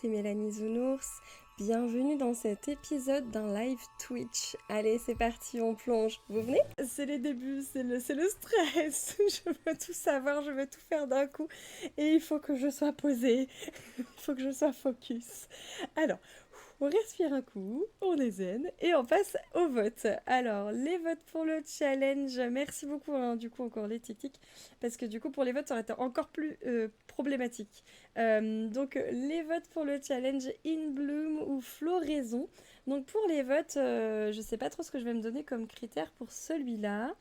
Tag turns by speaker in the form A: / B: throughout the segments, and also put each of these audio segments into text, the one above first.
A: c'est Mélanie Zounours. Bienvenue dans cet épisode d'un live Twitch. Allez, c'est parti, on plonge. Vous venez? C'est les débuts, c'est le stress. Je veux tout savoir, je veux tout faire d'un coup. Et il faut que je sois posée. Il faut que je sois focus. Alors, on respire un coup, on est zen et on passe au vote. Alors, les votes pour le challenge, merci beaucoup, hein, du coup, encore les tics parce que du coup, pour les votes, ça aurait été encore plus problématique. Donc, les votes pour le challenge In Bloom ou Floraison. Donc, pour les votes, je sais pas trop ce que je vais me donner comme critère pour celui-là.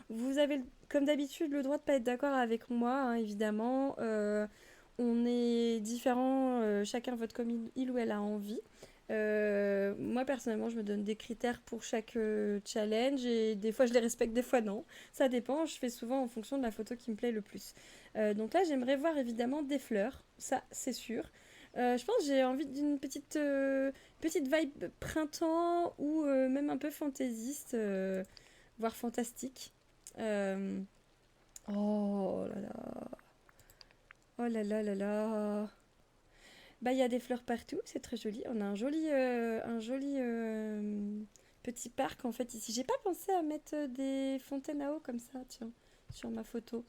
A: Vous avez, comme d'habitude, le droit de pas être d'accord avec moi, hein, évidemment. On est différents, chacun vote comme il ou elle a envie. Moi personnellement je me donne des critères pour chaque challenge et des fois je les respecte, des fois non. Ça dépend, je fais souvent en fonction de la photo qui me plaît le plus. Donc là j'aimerais voir évidemment des fleurs, ça c'est sûr. Je pense que j'ai envie d'une petite vibe printemps ou même un peu fantaisiste, voire fantastique. Euh, Oh là là, oh là là là là. Bah, il y a des fleurs partout, c'est très joli. On a un joli petit parc en fait ici. J'ai pas pensé à mettre des fontaines à eau comme ça, tiens, sur ma photo.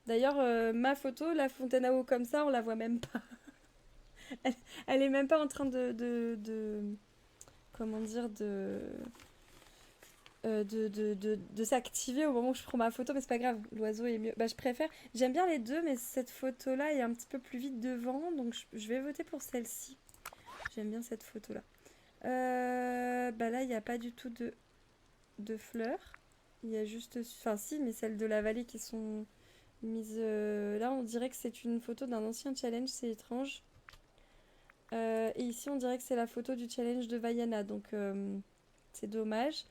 A: D'ailleurs, ma photo, la fontaine à eau comme ça, on la voit même pas. Elle, elle est même pas en train comment dire, de s'activer au moment où je prends ma photo, mais c'est pas grave, l'oiseau est mieux. Bah, je préfère, j'aime bien les deux, mais cette photo-là est un petit peu plus vite devant, donc je vais voter pour celle-ci. J'aime bien cette photo-là. Bah là, il n'y a pas du tout de fleurs. Il y a juste... Enfin, si, mais celles de la vallée qui sont mises... Là, on dirait que c'est une photo d'un ancien challenge, c'est étrange. Et ici, on dirait que c'est la photo du challenge de Vaiana, donc c'est dommage.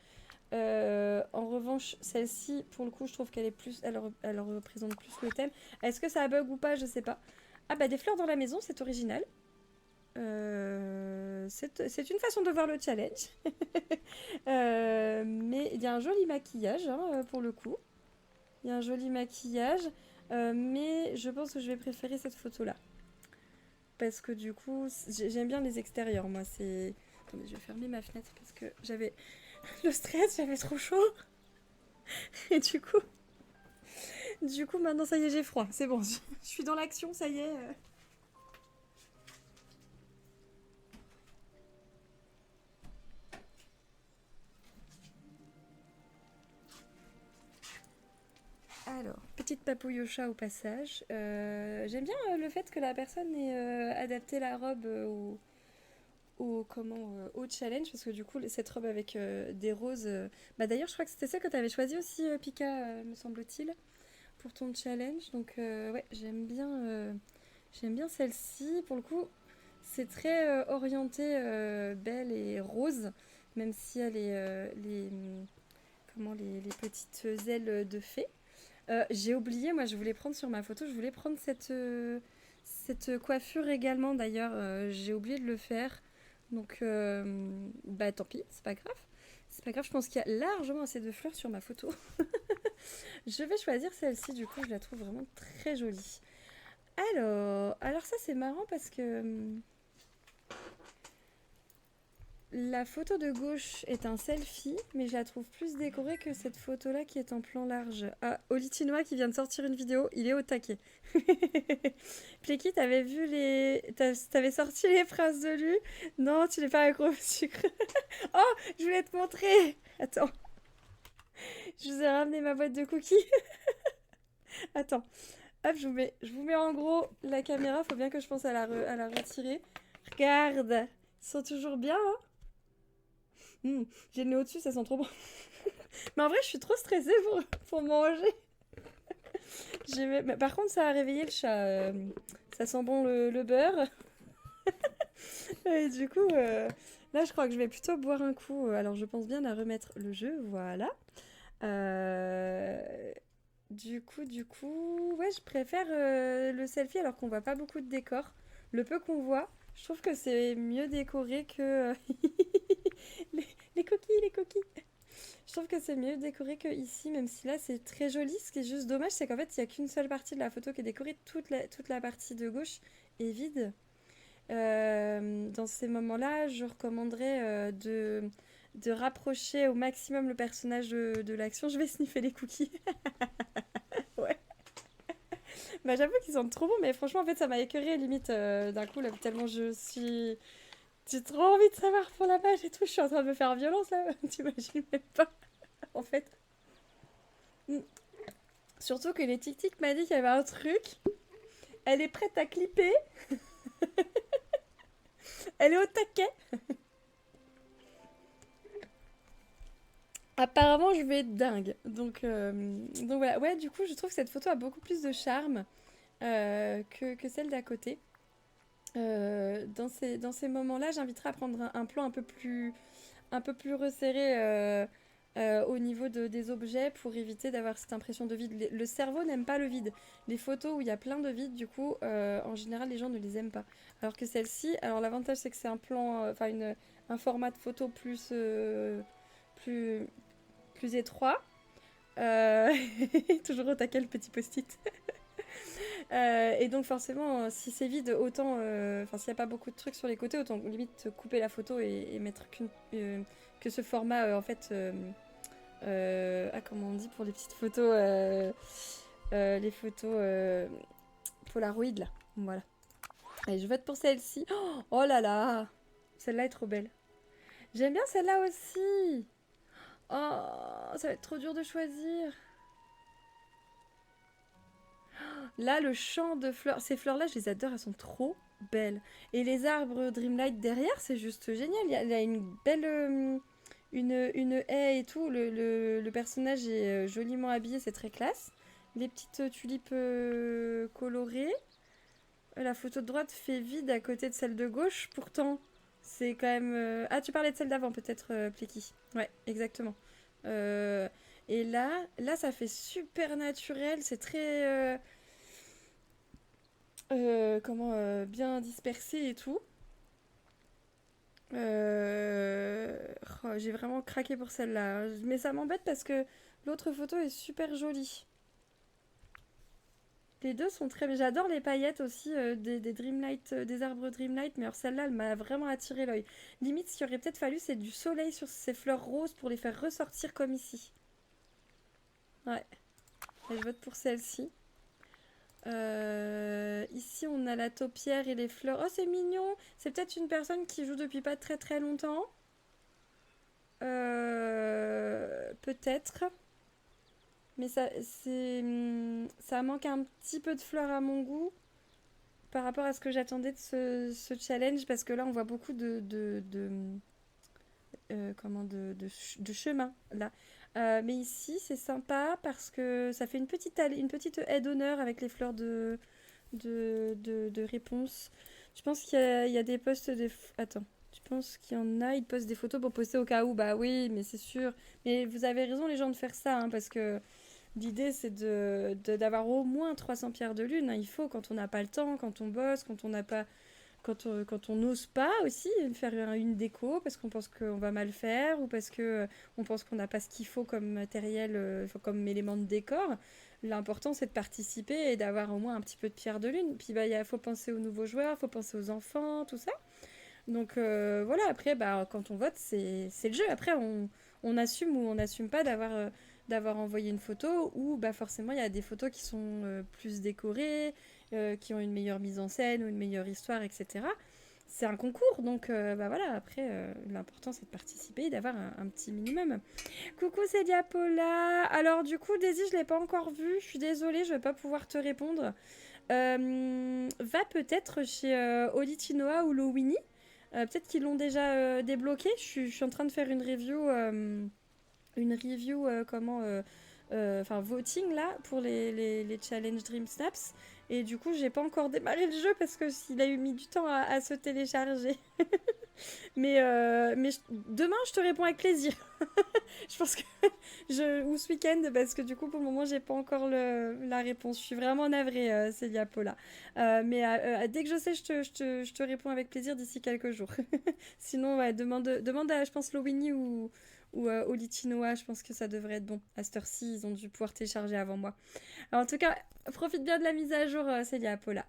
A: En revanche, celle-ci, pour le coup, je trouve qu'elle est plus... Elle représente plus le thème. Est-ce que ça bug ou pas? Je sais pas. Ah bah, des fleurs dans la maison, c'est original. C'est une façon de voir le challenge. Mais il y a un joli maquillage, hein, pour le coup. Il y a un joli maquillage. Mais je pense que je vais préférer cette photo-là. Parce que du coup, j'aime bien les extérieurs. Moi, c'est... Attendez, je vais fermer ma fenêtre parce que j'avais le stress, j'avais trop chaud. Et du coup, maintenant, ça y est, j'ai froid. C'est bon, je suis dans l'action, ça y est. Alors, petite papouille au chat au passage. J'aime bien le fait que la personne ait adapté la robe au challenge, parce que du coup, cette robe avec des roses. Bah d'ailleurs, je crois que c'était ça que tu avais choisi aussi, Pika, me semble-t-il, pour ton challenge. Donc, ouais, j'aime bien celle-ci. Pour le coup, c'est très orienté belle et rose, même si elle est les petites ailes de fée. J'ai oublié, moi je voulais prendre sur ma photo, je voulais prendre cette coiffure également d'ailleurs, j'ai oublié de le faire. Donc, bah tant pis, c'est pas grave. C'est pas grave, je pense qu'il y a largement assez de fleurs sur ma photo. Je vais choisir celle-ci, du coup, je la trouve vraiment très jolie. Alors ça c'est marrant parce que la photo de gauche est un selfie, mais je la trouve plus décorée que cette photo-là qui est en plan large. Ah, Olitinois qui vient de sortir une vidéo, il est au taquet. Pleki, t'avais vu T'avais sorti les phrases de lui? Non, tu n'es pas un gros sucre. Oh, je voulais te montrer. Attends, je vous ai ramené ma boîte de cookies. Attends, hop, je vous mets en gros la caméra, faut bien que je pense à la retirer. Regarde, ils sont toujours bien, hein. J'ai le nez au-dessus, ça sent trop bon. Mais en vrai, je suis trop stressée pour manger. Mais par contre, ça a réveillé le chat. Ça sent bon le beurre. Et du coup, là, je crois que je vais plutôt boire un coup. Alors, je pense bien à remettre le jeu. Voilà. Euh, ouais, je préfère le selfie alors qu'on voit pas beaucoup de décors. Le peu qu'on voit, je trouve que c'est mieux décoré que les coquilles, les coquilles. Je trouve que c'est mieux décoré que ici, même si là c'est très joli. Ce qui est juste dommage, c'est qu'en fait il n'y a qu'une seule partie de la photo qui est décorée. Toute la partie de gauche est vide. Dans ces moments-là, je recommanderais de rapprocher au maximum le personnage de l'action. Je vais sniffer les cookies. Ouais. Bah, j'avoue qu'ils sont trop bons, mais franchement, en fait, ça m'a écœuré limite d'un coup, là, tellement je suis. J'ai trop envie de savoir pour la page et tout. Je suis en train de me faire violence là. T'imagines même pas, en fait. Mm. Surtout que les tic-tic m'a dit qu'il y avait un truc. Elle est prête à clipper. Elle est au taquet. Apparemment, je vais être dingue. Donc voilà. Ouais, du coup, je trouve que cette photo a beaucoup plus de charme que celle d'à côté. Dans ces moments-là, j'inviterais à prendre un plan un peu plus resserré au niveau des objets pour éviter d'avoir cette impression de vide. Le cerveau n'aime pas le vide. Les photos où il y a plein de vide, du coup, en général, les gens ne les aiment pas. Alors que celle-ci, alors l'avantage c'est que c'est un plan, un format de photo plus, plus étroit. Euh, Toujours au taquet le petit post-it. Et donc forcément, si c'est vide, autant, enfin s'il n'y a pas beaucoup de trucs sur les côtés, autant limite couper la photo et mettre que ce format en fait, comment on dit pour les petites photos, les photos Polaroid là, voilà. Allez, je vote pour celle-ci. Oh là là, celle-là est trop belle. J'aime bien celle-là aussi. Oh, ça va être trop dur de choisir. Là, le champ de fleurs, ces fleurs-là, je les adore, elles sont trop belles. Et les arbres Dreamlight derrière, c'est juste génial. Il y a une belle, une haie et tout. Le personnage est joliment habillé, c'est très classe. Les petites tulipes colorées. La photo de droite fait vide à côté de celle de gauche. Pourtant, c'est quand même. Ah, tu parlais de celle d'avant, peut-être, Plicky. Ouais, exactement. Euh, et là, ça fait super naturel. C'est très. Comment bien dispersé et tout. Euh, oh, j'ai vraiment craqué pour celle-là. Mais ça m'embête parce que l'autre photo est super jolie. Les deux sont très bien. J'adore les paillettes aussi des Dreamlight, des arbres Dreamlight, mais alors celle-là, elle m'a vraiment attiré l'œil. Limite, ce qu'il aurait peut-être fallu, c'est du soleil sur ces fleurs roses pour les faire ressortir comme ici. Ouais, et je vote pour celle-ci. Ici, on a la taupière et les fleurs. Oh, c'est mignon! C'est peut-être une personne qui joue depuis pas très très longtemps. Peut-être. Mais ça manque un petit peu de fleurs à mon goût par rapport à ce que j'attendais de ce challenge. Parce que là, on voit beaucoup de chemin là. Mais ici, c'est sympa parce que ça fait une petite haie d'honneur avec les fleurs de réponse. Je pense il y a des posts de. Attends. Tu penses qu'il y en a, ils postent des photos pour poster au cas où? Bah oui, mais c'est sûr. Mais vous avez raison, les gens, de faire ça, hein, parce que l'idée, c'est d'avoir au moins 300 pierres de lune, hein. Il faut quand on n'a pas le temps, quand on bosse, quand on n'a pas, quand on n'ose pas aussi faire une déco parce qu'on pense qu'on va mal faire ou parce que on pense qu'on n'a pas ce qu'il faut comme matériel, comme élément de décor. L'important, c'est de participer et d'avoir au moins un petit peu de pierre de lune. Puis bah, faut penser aux nouveaux joueurs, faut penser aux enfants, tout ça. Donc voilà, après, bah, quand on vote, c'est le jeu. Après, on assume ou on n'assume pas d'avoir envoyé une photo ou bah, forcément, il y a des photos qui sont plus décorées, qui ont une meilleure mise en scène ou une meilleure histoire, etc. C'est un concours, donc bah voilà, après, l'important c'est de participer et d'avoir un petit minimum. Coucou, c'est Diapola. Alors, du coup, Daisy, je ne l'ai pas encore vue. Je suis désolée, je ne vais pas pouvoir te répondre. Va peut-être chez Olitinoa ou Lowini. Peut-être qu'ils l'ont déjà débloqué. Je suis en train de faire une review enfin voting là pour les challenge Dream Snaps. Et du coup, j'ai pas encore démarré le jeu parce que s'il a eu mis du temps à se télécharger. Mais demain, je te réponds avec plaisir. Je pense que ou ce week-end parce que du coup pour le moment j'ai pas encore la réponse. Je suis vraiment navrée, Célia Paula. Dès que je sais, je te réponds avec plaisir d'ici quelques jours. Sinon, ouais, demande à, je pense, Lowini ou Olicinoa, je pense que ça devrait être bon. À cette heure-ci, ils ont dû pouvoir télécharger avant moi. Alors, en tout cas, profite bien de la mise à jour, Célia Paula.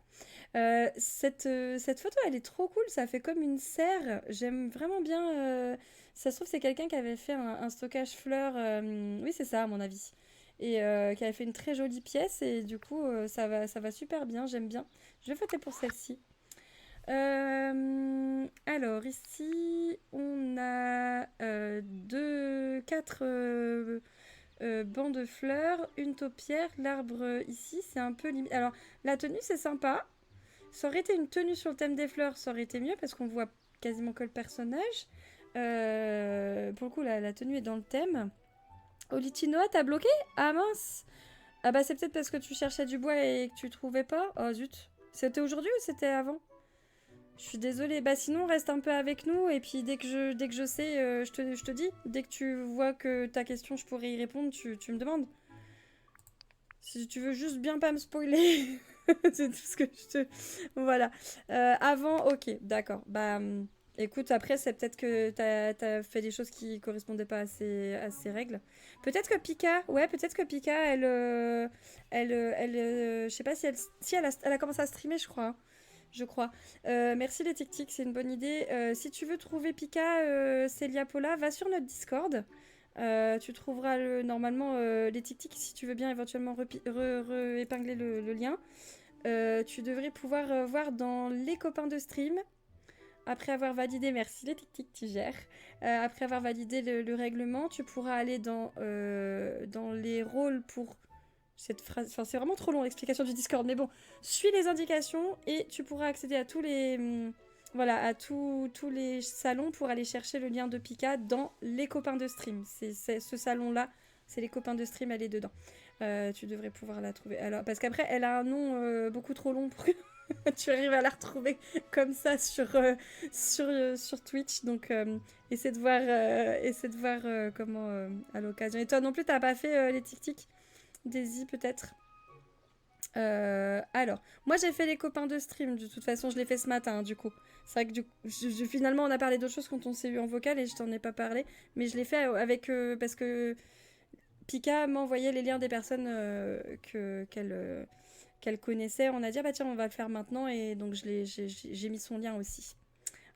A: Cette photo, elle est trop cool, ça fait comme une serre. J'aime vraiment bien. Ça se trouve, c'est quelqu'un qui avait fait un stockage fleurs. Oui, c'est ça, à mon avis. Et qui avait fait une très jolie pièce. Et du coup, ça va super bien, j'aime bien. Je vais voter pour celle-ci. Alors, ici, on a quatre bancs de fleurs, une taupière. L'arbre ici, c'est un peu limite. Alors, la tenue, c'est sympa. Ça aurait été une tenue sur le thème des fleurs, ça aurait été mieux parce qu'on voit quasiment que le personnage. Pour le coup, la tenue est dans le thème. Olitinoa, t'as bloqué? Ah mince! Ah bah c'est peut-être parce que tu cherchais du bois et que tu trouvais pas. Oh zut. C'était aujourd'hui ou c'était avant? Je suis désolée. Bah sinon, reste un peu avec nous et puis dès que je sais, je te dis. Dès que tu vois que ta question, je pourrais y répondre, tu me demandes. Si tu veux juste bien pas me spoiler, c'est tout ce que je te... Voilà. Avant, ok, d'accord. Bah, écoute, après, c'est peut-être que t'as fait des choses qui correspondaient pas à ces règles. Peut-être que Pika, ouais, peut-être que Pika, je sais pas si elle a commencé à streamer, je crois. Je crois. Merci les tic-tic, c'est une bonne idée. Si tu veux trouver Pika, Célia Paula, va sur notre Discord. Tu trouveras normalement les tic-tic si tu veux bien éventuellement épingler le lien. Tu devrais pouvoir voir dans les copains de stream. Après avoir validé, merci les tic-tic, tu gères. Après avoir validé le règlement, tu pourras aller dans les rôles pour cette phrase. Enfin, c'est vraiment trop long l'explication du Discord, mais bon, suis les indications et tu pourras accéder à tous les. Voilà, à tous les salons pour aller chercher le lien de Pika dans les copains de stream. C'est ce salon-là, c'est les copains de stream, elle est dedans. Tu devrais pouvoir la trouver. Alors, parce qu'après, elle a un nom beaucoup trop long pour que tu arrives à la retrouver comme ça sur Twitch. Donc, essaie de voir comment à l'occasion. Et toi non plus, t'as pas fait les tic-tic? Daisy, peut-être. Alors, moi j'ai fait les copains de stream, de toute façon je l'ai fait ce matin du coup. C'est vrai que finalement on a parlé d'autres choses quand on s'est eu en vocal et je t'en ai pas parlé, mais je l'ai fait avec parce que Pika m'envoyait les liens des personnes qu'elle connaissait. On a dit ah bah tiens on va le faire maintenant et donc j'ai mis son lien aussi.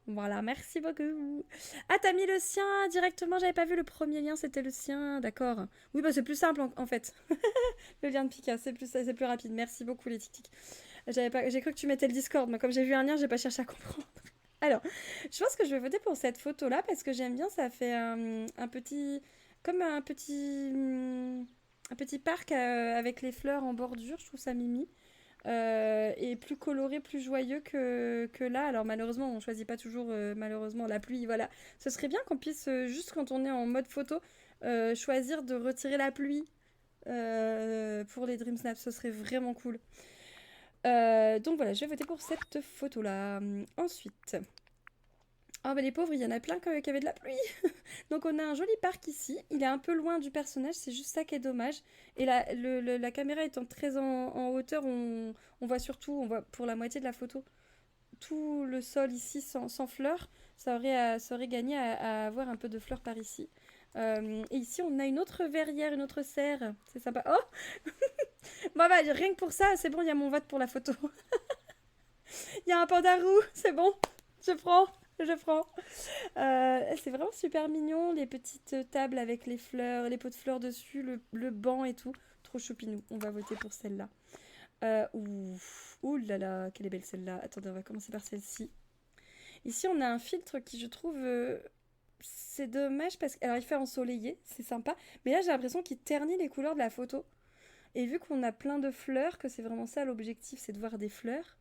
A: Voilà, merci beaucoup. Ah, t'as mis le sien directement, j'avais pas vu le premier lien, c'était le sien, d'accord. Oui, bah c'est plus simple en fait. Le lien de Pika, c'est plus rapide. Merci beaucoup les tic j'ai cru que tu mettais le Discord, moi comme j'ai vu un lien, j'ai pas cherché à comprendre. Alors, je pense que je vais voter pour cette photo-là parce que j'aime bien, ça fait un petit... Comme un petit parc avec les fleurs en bordure, je trouve ça mimi. Et plus coloré, plus joyeux que là. Alors malheureusement, on choisit pas toujours malheureusement la pluie. Voilà, ce serait bien qu'on puisse juste quand on est en mode photo choisir de retirer la pluie pour les Dream Snaps. Ce serait vraiment cool. Donc voilà, je vais voter pour cette photo là. Ensuite. Oh bah les pauvres, il y en a plein qui avaient de la pluie. Donc on a un joli parc ici. Il est un peu loin du personnage, c'est juste ça qui est dommage. Et la caméra étant très en hauteur, on voit surtout, on voit pour la moitié de la photo, tout le sol ici sans fleurs. Ça aurait gagné à avoir un peu de fleurs par ici. Et ici on a une autre verrière, une autre serre. C'est sympa. Oh bah rien que pour ça, c'est bon, il y a mon vote pour la photo. Il y a un panda roux, c'est bon, je prends. Je prends. C'est vraiment super mignon, les petites tables avec les fleurs, les pots de fleurs dessus, le banc et tout. Trop choupinou. On va voter pour celle-là. Ouh là là, quelle est belle celle-là. Attendez, on va commencer par celle-ci. Ici, on a un filtre qui, je trouve, c'est dommage parce que, alors, il fait ensoleillé, c'est sympa. Mais là, j'ai l'impression qu'il ternit les couleurs de la photo. Et vu qu'on a plein de fleurs, que c'est vraiment ça l'objectif, c'est de voir des fleurs.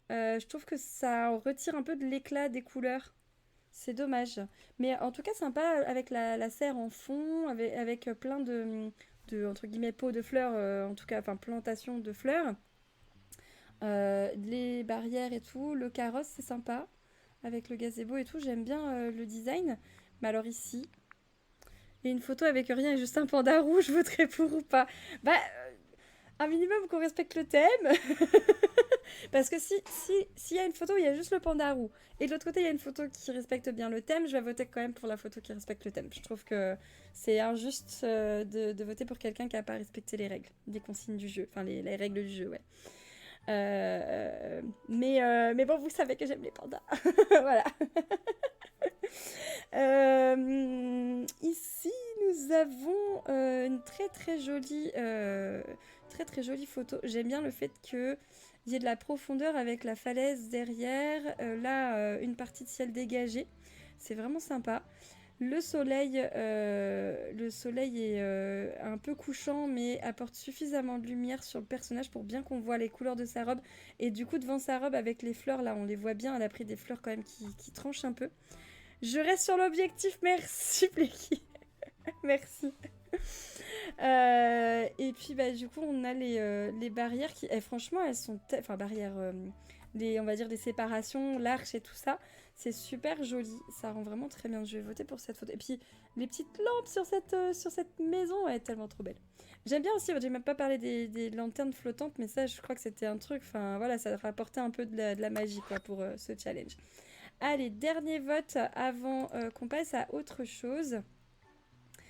A: Je trouve que ça retire un peu de l'éclat des couleurs. C'est dommage. Mais en tout cas, sympa avec la serre en fond, avec plein entre guillemets, pots de fleurs, en tout cas, enfin, plantations de fleurs. Les barrières et tout. Le carrosse, c'est sympa. Avec le gazebo et tout. J'aime bien le design. Mais alors ici, il y a une photo avec rien et juste un panda rouge, je voterai pour ou pas. Bah, un minimum qu'on respecte le thème. Parce que s'il y a une photo où il y a juste le panda roux et de l'autre côté il y a une photo qui respecte bien le thème, je vais voter quand même pour la photo qui respecte le thème. Je trouve que c'est injuste de voter pour quelqu'un qui n'a pas respecté les règles, des consignes du jeu, enfin les règles du jeu, ouais. Mais bon, vous savez que j'aime les pandas. Voilà. Ici, nous avons une très très jolie photo. J'aime bien le fait que il y ait de la profondeur avec la falaise derrière. Là, une partie de ciel dégagé. C'est vraiment sympa. Le soleil est un peu couchant, mais apporte suffisamment de lumière sur le personnage pour bien qu'on voit les couleurs de sa robe. Et du coup, devant sa robe, avec les fleurs, là, on les voit bien. Elle a pris des fleurs quand même qui tranchent un peu. Je reste sur l'objectif, merci Plecky. Merci. Et puis bah du coup on a les barrières qui, franchement elles sont, enfin barrières, on va dire des séparations, l'arche et tout ça, c'est super joli, ça rend vraiment très bien. Je vais voter pour cette photo. Et puis les petites lampes sur cette maison, elle est tellement trop belle. J'aime bien aussi, j'ai même pas parlé des lanternes flottantes, mais ça je crois que c'était un truc, enfin voilà, ça rapportait un peu de la magie quoi pour ce challenge. Allez, dernier vote avant qu'on passe à autre chose.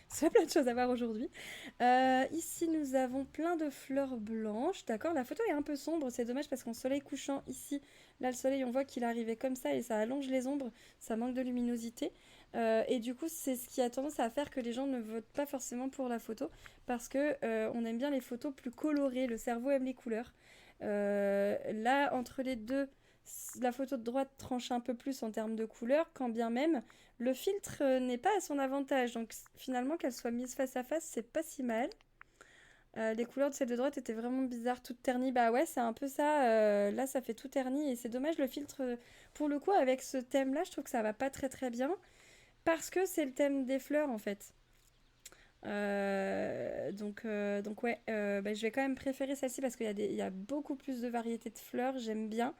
A: Ça fait plein de choses à voir aujourd'hui. Ici, nous avons plein de fleurs blanches. D'accord, la photo est un peu sombre. C'est dommage parce qu'en soleil couchant, ici, là, le soleil, on voit qu'il arrivait comme ça et ça allonge les ombres. Ça manque de luminosité. Et du coup, c'est ce qui a tendance à faire que les gens ne votent pas forcément pour la photo parce que on aime bien les photos plus colorées. Le cerveau aime les couleurs. Là, entre les deux, la photo de droite tranche un peu plus en termes de couleurs, quand bien même le filtre n'est pas à son avantage. Donc finalement, qu'elle soit mise face à face, c'est pas si mal. Les couleurs de celle de droite étaient vraiment bizarres, toutes ternies. Bah ouais, c'est un peu ça. Là, ça fait tout terni et c'est dommage le filtre. Pour le coup, avec ce thème-là, je trouve que ça va pas très très bien parce que c'est le thème des fleurs en fait. Donc ouais, bah, je vais quand même préférer celle-ci parce qu'il y a beaucoup plus de variétés de fleurs. J'aime bien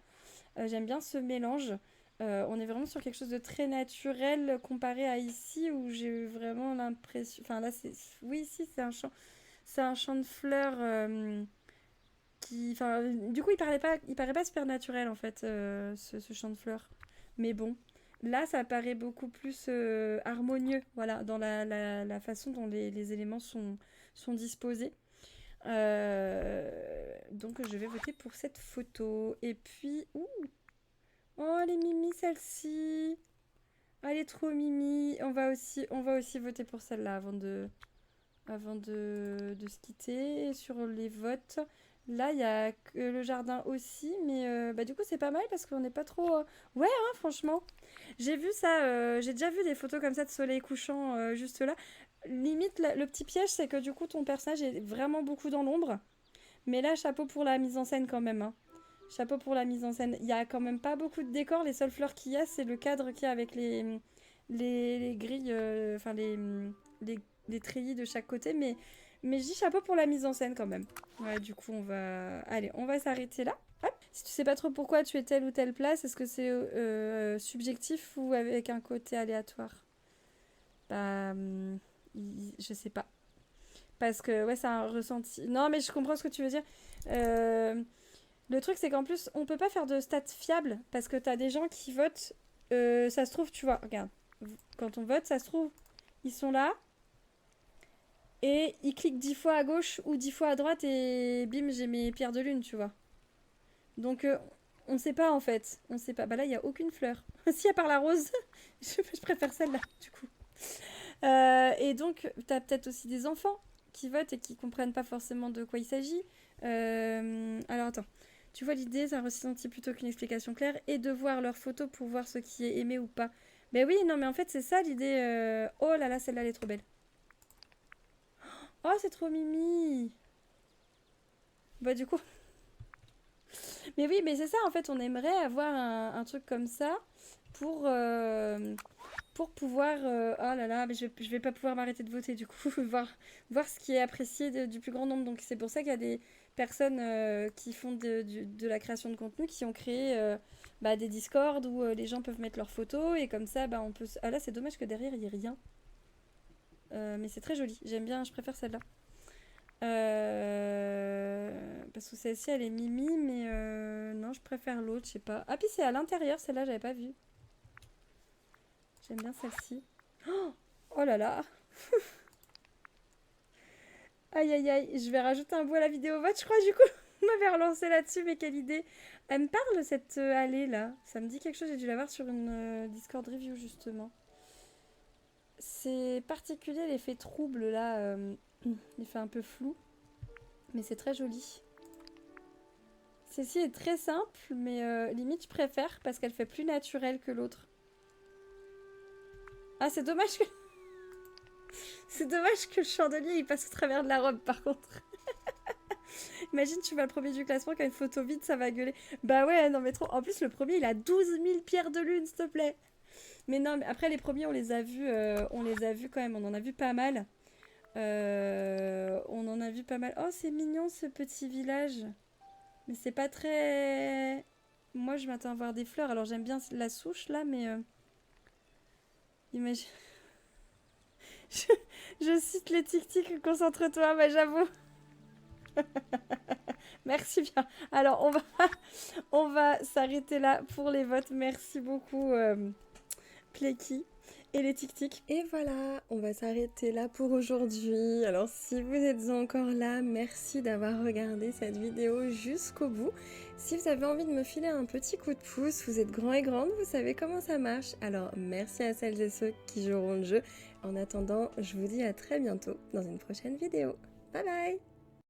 A: ce mélange. On est vraiment sur quelque chose de très naturel comparé à ici où j'ai eu vraiment l'impression. Enfin là, oui, ici c'est un champ de fleurs qui. Enfin, du coup, il paraît pas super naturel en fait, ce champ de fleurs. Mais bon, là, ça paraît beaucoup plus harmonieux, voilà, dans la façon dont les éléments sont disposés. Donc je vais voter pour cette photo. Et puis, ouh, oh, elle est mimi celle-ci. Ah, elle est trop mimi. On va aussi voter pour celle-là avant de se quitter. Et sur les votes, là, il y a que le jardin aussi. Mais bah, du coup, c'est pas mal parce qu'on n'est pas trop. Ouais, hein, franchement. J'ai vu ça. J'ai déjà vu des photos comme ça de soleil couchant juste là. Limite, le petit piège, c'est que du coup, ton personnage est vraiment beaucoup dans l'ombre. Mais là, chapeau pour la mise en scène quand même, hein. Chapeau pour la mise en scène. Il y a quand même pas beaucoup de décors. Les seules fleurs qu'il y a, c'est le cadre qu'il y a avec les grilles, enfin les treillis de chaque côté. Mais je dis chapeau pour la mise en scène quand même. Ouais, du coup, allez, on va s'arrêter là. Hop. Si tu sais pas trop pourquoi tu es telle ou telle place, est-ce que c'est subjectif ou avec un côté aléatoire? Bah, je sais pas. Parce que, ouais, c'est un ressenti. Non, mais je comprends ce que tu veux dire. Euh, Le truc, c'est qu'en plus, on peut pas faire de stats fiables parce que t'as des gens qui votent. Ça se trouve, tu vois, regarde, quand on vote, ça se trouve, ils sont là et ils cliquent 10 fois à gauche ou 10 fois à droite et bim, j'ai mes pierres de lune, tu vois. Donc, on sait pas en fait. On sait pas. Bah là, il y a aucune fleur. Si, à part la rose, je préfère celle-là, du coup. Et donc, t'as peut-être aussi des enfants qui votent et qui comprennent pas forcément de quoi il s'agit. Alors, attends. Tu vois l'idée, c'est un ressenti plutôt qu'une explication claire, et de voir leurs photos pour voir ce qui est aimé ou pas. Ben oui, non, mais en fait, c'est ça l'idée. Oh là là, celle-là, elle est trop belle. Oh, c'est trop mimi. Bah, du coup. Mais oui, mais c'est ça, en fait, on aimerait avoir un truc comme ça pour, pour pouvoir. Oh là là, mais je vais pas pouvoir m'arrêter de voter, du coup, voir ce qui est apprécié du plus grand nombre. Donc, c'est pour ça qu'il y a des personnes qui font de la création de contenu qui ont créé bah, des Discord où les gens peuvent mettre leurs photos et comme ça, bah, on peut. Ah là, c'est dommage que derrière, il n'y ait rien. Mais c'est très joli. J'aime bien, je préfère celle-là. Parce que celle-ci, elle est mimi, mais non, je préfère l'autre, je sais pas. Ah, puis c'est à l'intérieur, celle-là, j'avais pas vu. J'aime bien celle-ci. Oh, oh là là. Aïe, aïe, aïe. Je vais rajouter un bout à la vidéo vote, je crois, du coup. On m'avait relancé là-dessus, mais quelle idée. Elle me parle, cette allée, là. Ça me dit quelque chose, j'ai dû la voir sur une Discord review, justement. C'est particulier, l'effet trouble, là. L'effet un peu flou. Mais c'est très joli. Celle-ci est très simple, mais limite je préfère parce qu'elle fait plus naturelle que l'autre. Ah, c'est dommage que... c'est dommage que le chandelier il passe au travers de la robe par contre. Imagine tu vas le premier du classement qui a une photo vide, ça va gueuler. Bah ouais, non mais trop. En plus le premier il a 12 000 pierres de lune, s'il te plaît. Mais non, mais après les premiers on les a vus quand même, on en a vu pas mal. On en a vu pas mal. Oh c'est mignon ce petit village. Mais c'est pas très... Moi, je m'attends à voir des fleurs. Alors, j'aime bien la souche, là, mais... Imagine... je, je cite les tic-tic, concentre-toi, mais j'avoue. Merci bien. Alors, on va s'arrêter là pour les votes. Merci beaucoup, Pleki. Et les tic-tic. Et voilà, on va s'arrêter là pour aujourd'hui. Alors si vous êtes encore là, merci d'avoir regardé cette vidéo jusqu'au bout. Si vous avez envie de me filer un petit coup de pouce, vous êtes grands et grandes, vous savez comment ça marche. Alors merci à celles et ceux qui joueront le jeu. En attendant, je vous dis à très bientôt dans une prochaine vidéo. Bye bye!